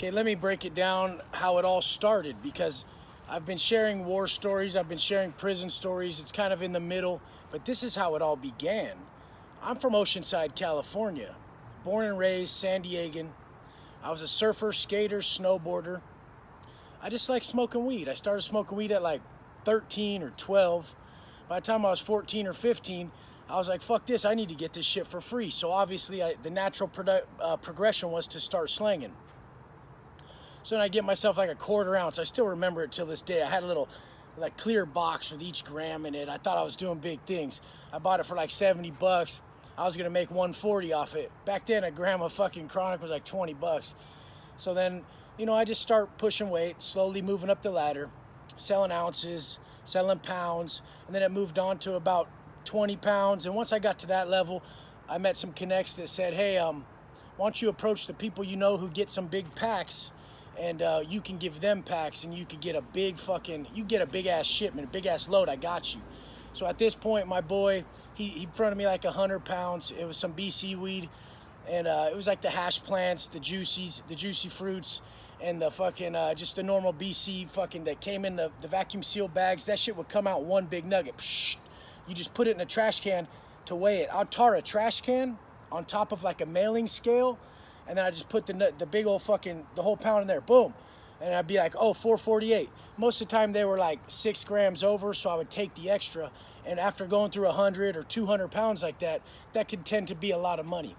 Okay, let me break it down how it all started, because I've been sharing war stories, I've been sharing prison stories. It's kind of in the middle, but this is how it all began. I'm from Oceanside, California, born and raised San Diegan. I was a surfer, skater, snowboarder. I just like smoking weed. I started smoking weed at like 13 or 12. By the time I was 14 or 15, I was like, fuck this, I need to get this shit for free. So obviously the natural progression was to start slanging. So then I get myself like a quarter ounce. I still remember it till this day. I had a little like clear box with each gram in it. I thought I was doing big things. I bought it for like 70 bucks. I was gonna make 140 off it. Back then a gram of fucking chronic was like 20 bucks. So then, I just start pushing weight, slowly moving up the ladder, selling ounces, selling pounds, and then it moved on to about 20 pounds. And once I got to that level, I met some connects that said, hey, why don't you approach the people you know who get some big packs, and you can give them packs, and you could get a big ass shipment, a big ass load. I got you. So at this point, my boy, he fronted me like 100 pounds. It was some BC weed, and it was like the hash plants, the juicy fruits, and the fucking just the normal BC fucking that came in the vacuum seal bags. That shit would come out one big nugget. Psh, you just put it in a trash can to weigh it. I'd tar a trash can on top of like a mailing scale, and then I just put the big old fucking, the whole pound in there, boom. And I'd be like, oh, 448. Most of the time they were like 6 grams over, so I would take the extra. And after going through 100 or 200 pounds like that, that could tend to be a lot of money.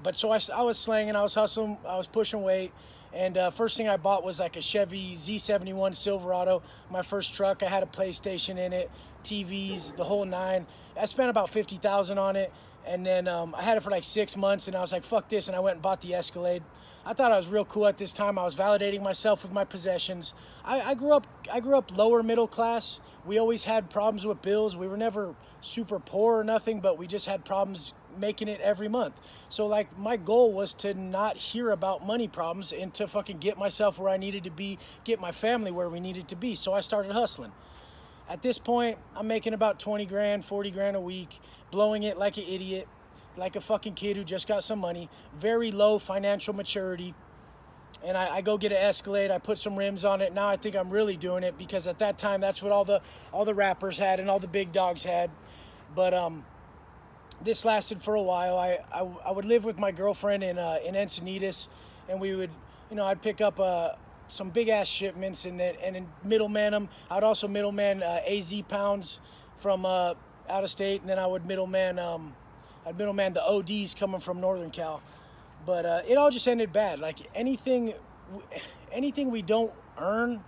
But so I was slanging, I was hustling, I was pushing weight. And first thing I bought was like a Chevy Z71 Silverado, my first truck. I had a PlayStation in it, TVs, the whole nine. I spent about $50,000 on it. And then I had it for like 6 months, and I was like, fuck this, and I went and bought the Escalade. I thought I was real cool at this time. I was validating myself with my possessions. I grew up lower middle class. We always had problems with bills. We were never super poor or nothing, but we just had problems making it every month. So like my goal was to not hear about money problems and to fucking get myself where I needed to be, get my family where we needed to be. So I started hustling. At this point, I'm making about 20 grand, 40 grand a week, blowing it like an idiot, like a fucking kid who just got some money, very low financial maturity. And I go get an Escalade, I put some rims on it. Now I think I'm really doing it, because at that time, that's what all the rappers had and all the big dogs had. But this lasted for a while. I would live with my girlfriend in Encinitas, and we would, I'd pick up some big ass shipments and then middleman them. I'd also middleman AZ pounds from out of state, and then I would middleman the ODs coming from Northern Cal. But it all just ended bad. Like anything we don't earn,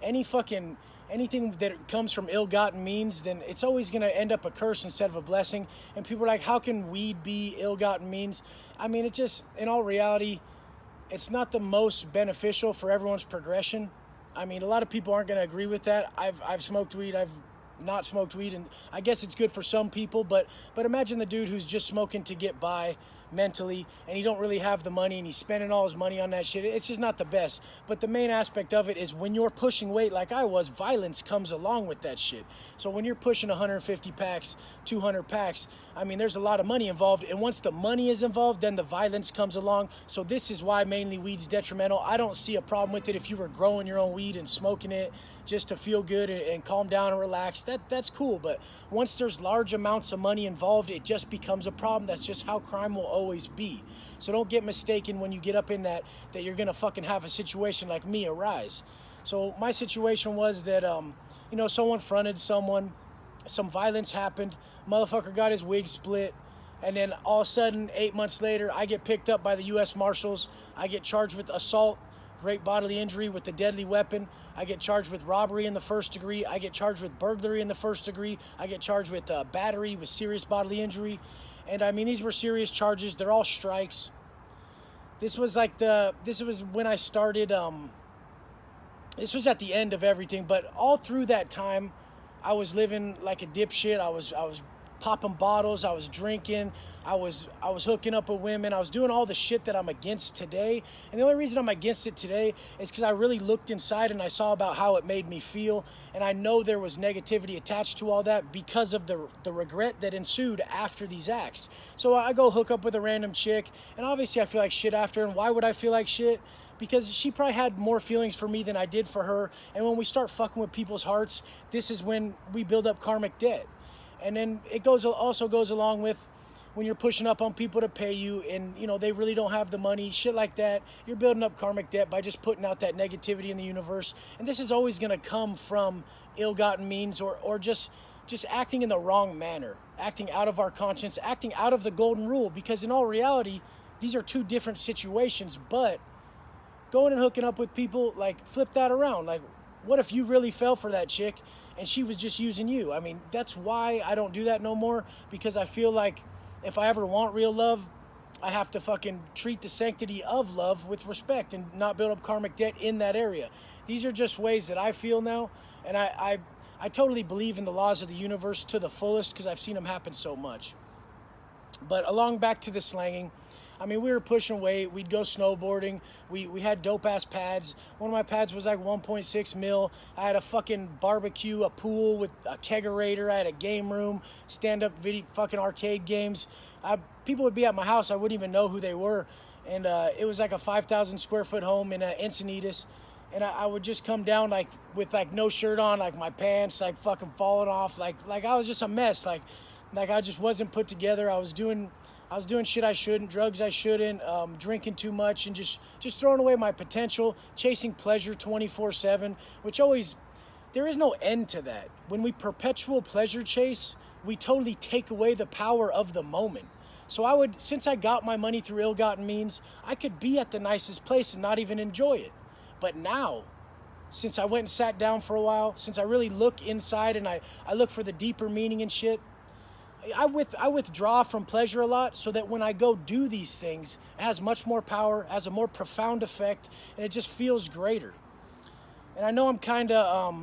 anything that comes from ill-gotten means, then it's always going to end up a curse instead of a blessing. And people are like, how can weed be ill-gotten means? I mean, it just, in all reality, it's not the most beneficial for everyone's progression. I mean, a lot of people aren't going to agree with that. I've smoked weed, I've not smoked weed, and I guess it's good for some people, but imagine the dude who's just smoking to get by mentally, and he don't really have the money, and he's spending all his money on that shit. It's just not the best. But the main aspect of it is when you're pushing weight like I was, violence comes along with that shit. So when you're pushing 150 packs, 200 packs, I mean, there's a lot of money involved, and once the money is involved, then the violence comes along. So this is why mainly weed's detrimental. I don't see a problem with it if you were growing your own weed and smoking it just to feel good and calm down and relax. That's cool. But once there's large amounts of money involved, it just becomes a problem. That's just how crime will always be. So don't get mistaken when you get up in that you're gonna fucking have a situation like me arise. So my situation was that someone fronted someone, some violence happened, motherfucker got his wig split, and then all of a sudden 8 months later I get picked up by the US Marshals. I get charged with assault, great bodily injury with a deadly weapon. I get charged with robbery in the first degree. I get charged with burglary in the first degree. I get charged with battery with serious bodily injury. And I mean, these were serious charges. They're all strikes. This was when I started, this was at the end of everything, but all through that time, I was living like a dipshit. I was popping bottles, I was drinking, I was hooking up with women, I was doing all the shit that I'm against today. And the only reason I'm against it today is because I really looked inside and I saw about how it made me feel. And I know there was negativity attached to all that because of the regret that ensued after these acts. So I go hook up with a random chick, and obviously I feel like shit after. And why would I feel like shit? Because she probably had more feelings for me than I did for her. And when we start fucking with people's hearts, this is when we build up karmic debt. And then it also goes along with when you're pushing up on people to pay you, and you know they really don't have the money, shit like that. You're building up karmic debt by just putting out that negativity in the universe. And this is always going to come from ill-gotten means, or just acting in the wrong manner, acting out of our conscience, acting out of the golden rule. Because in all reality, these are two different situations. But going and hooking up with people, like, flip that around. Like, what if you really fell for that chick and she was just using you? I mean, that's why I don't do that no more, because I feel like if I ever want real love, I have to fucking treat the sanctity of love with respect and not build up karmic debt in that area. These are just ways that I feel now, and I totally believe in the laws of the universe to the fullest because I've seen them happen so much. But along back to the slanging, I mean, we were pushing weight. We'd go snowboarding. We had dope-ass pads. One of my pads was like 1.6 mil. I had a fucking barbecue, a pool with a kegerator. I had a game room, stand-up video, fucking arcade games. People would be at my house. I wouldn't even know who they were. And it was like a 5,000 square foot home in Encinitas. And I would just come down like with like no shirt on, like my pants like fucking falling off. Like I was just a mess. Like I just wasn't put together. I was doing shit I shouldn't, drugs I shouldn't, drinking too much, and just throwing away my potential, chasing pleasure 24/7, which always, there is no end to that. When we perpetual pleasure chase, we totally take away the power of the moment. So since I got my money through ill-gotten means, I could be at the nicest place and not even enjoy it. But now, since I went and sat down for a while, since I really look inside and I look for the deeper meaning and shit, I withdraw from pleasure a lot, so that when I go do these things, it has much more power, has a more profound effect, and it just feels greater. And I know I'm kind of,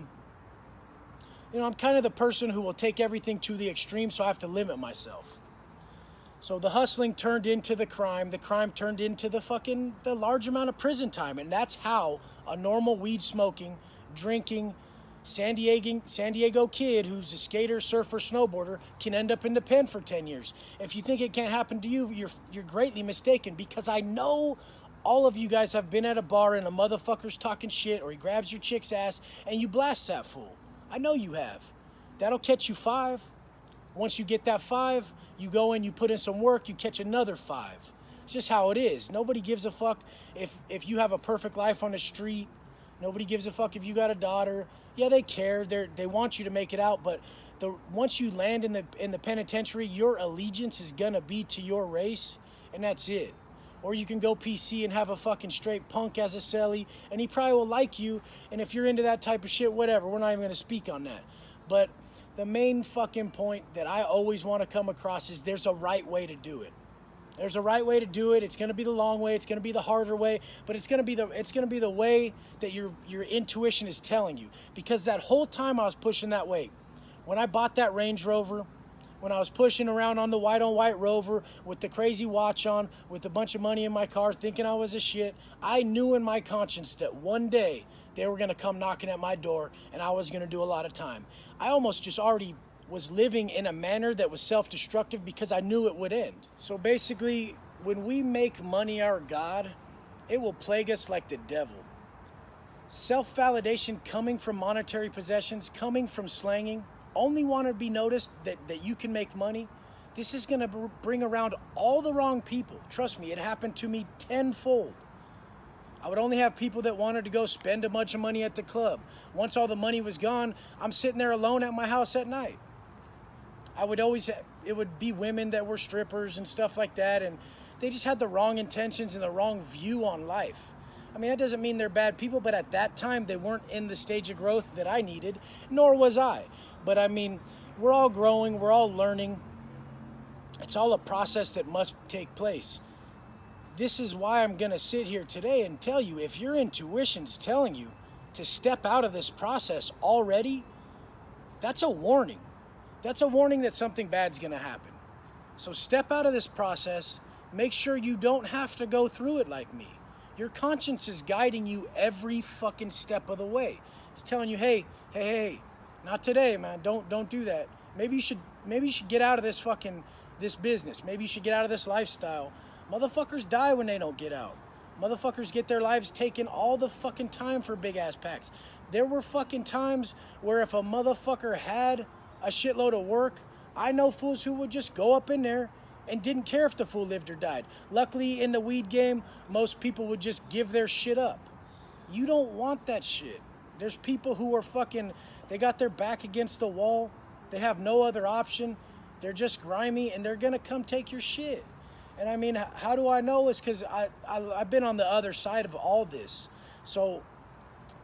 I'm kind of the person who will take everything to the extreme, so I have to limit myself. So the hustling turned into the crime turned into the large amount of prison time, and that's how a normal weed smoking, drinking, San Diego kid who's a skater, surfer, snowboarder can end up in the pen for 10 years. If you think it can't happen to you, you're greatly mistaken, because I know all of you guys have been at a bar and a motherfucker's talking shit, or he grabs your chick's ass and you blast that fool. I know you have. That'll catch you 5. Once you get that 5, you go in, you put in some work, you catch another 5. It's just how it is. Nobody gives a fuck if you have a perfect life on the street. Nobody gives a fuck if you got a daughter. Yeah, they care. They want you to make it out, but once you land in the penitentiary, your allegiance is gonna be to your race, and that's it. Or you can go PC and have a fucking straight punk as a celly, and he probably will like you. And if you're into that type of shit, whatever. We're not even gonna speak on that. But the main fucking point that I always want to come across is there's a right way to do it. There's a right way to do it. It's going to be the long way. It's going to be the harder way, but it's going to be the way that your intuition is telling you. Because that whole time I was pushing that way. When I bought that Range Rover, when I was pushing around on the white-on-white Rover with the crazy watch on, with a bunch of money in my car, thinking I was a shit, I knew in my conscience that one day they were going to come knocking at my door, and I was going to do a lot of time. I almost just already was living in a manner that was self-destructive because I knew it would end. So basically, when we make money our God, it will plague us like the devil. Self-validation coming from monetary possessions, coming from slanging, only want to be noticed that you can make money. This is going to bring around all the wrong people. Trust me, it happened to me tenfold. I would only have people that wanted to go spend a bunch of money at the club. Once all the money was gone, I'm sitting there alone at my house at night. It would be women that were strippers and stuff like that, and they just had the wrong intentions and the wrong view on life. I mean, that doesn't mean they're bad people, but at that time, they weren't in the stage of growth that I needed, nor was I. But I mean, we're all growing, we're all learning. It's all a process that must take place. This is why I'm going to sit here today and tell you, if your intuition's telling you to step out of this process already, that's a warning. that's a warning that something bad's gonna happen. So step out of this process. Make sure you don't have to go through it like me. Your conscience is guiding you every fucking step of the way. It's telling you, hey, not today, man. Don't do that. Maybe you should get out of this business. Maybe you should get out of this lifestyle. Motherfuckers die when they don't get out. Motherfuckers get their lives taken all the fucking time for big ass packs. There were fucking times where if a motherfucker had a shitload of work, I know fools who would just go up in there and didn't care if the fool lived or died. Luckily, in the weed game, most people would just give their shit up. You don't want that shit. There's people who are fucking, they got their back against the wall. They have no other option. They're just grimy, and they're gonna come take your shit. And I mean, how do I know? It's because I've been on the other side of all this. So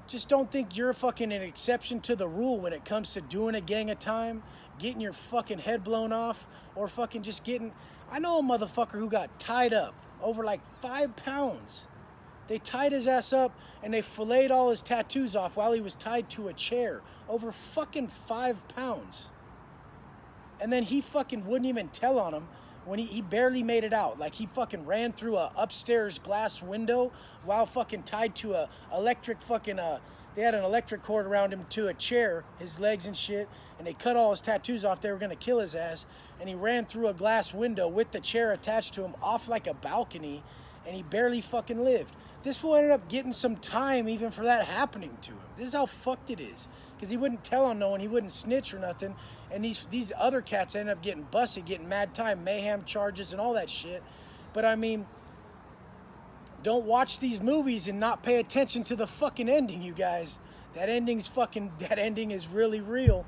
just don't think you're fucking an exception to the rule when it comes to doing a gang of time, getting your fucking head blown off, or fucking just getting... I know a motherfucker who got tied up over like 5 pounds. They tied his ass up and they filleted all his tattoos off while he was tied to a chair over fucking 5 pounds. And then he fucking wouldn't even tell on him when he barely made it out. Like, he fucking ran through a upstairs glass window while fucking tied to a electric fucking, they had an electric cord around him to a chair, his legs and shit, and they cut all his tattoos off. They were gonna kill his ass, and he ran through a glass window with the chair attached to him off like a balcony, and he barely fucking lived. This fool ended up getting some time even for that happening to him. This is how fucked it is. Because he wouldn't tell on no one, he wouldn't snitch or nothing. And these other cats ended up getting busted, getting mad time, mayhem charges and all that shit. But I mean, don't watch these movies and not pay attention to the fucking ending, you guys. That ending is really real.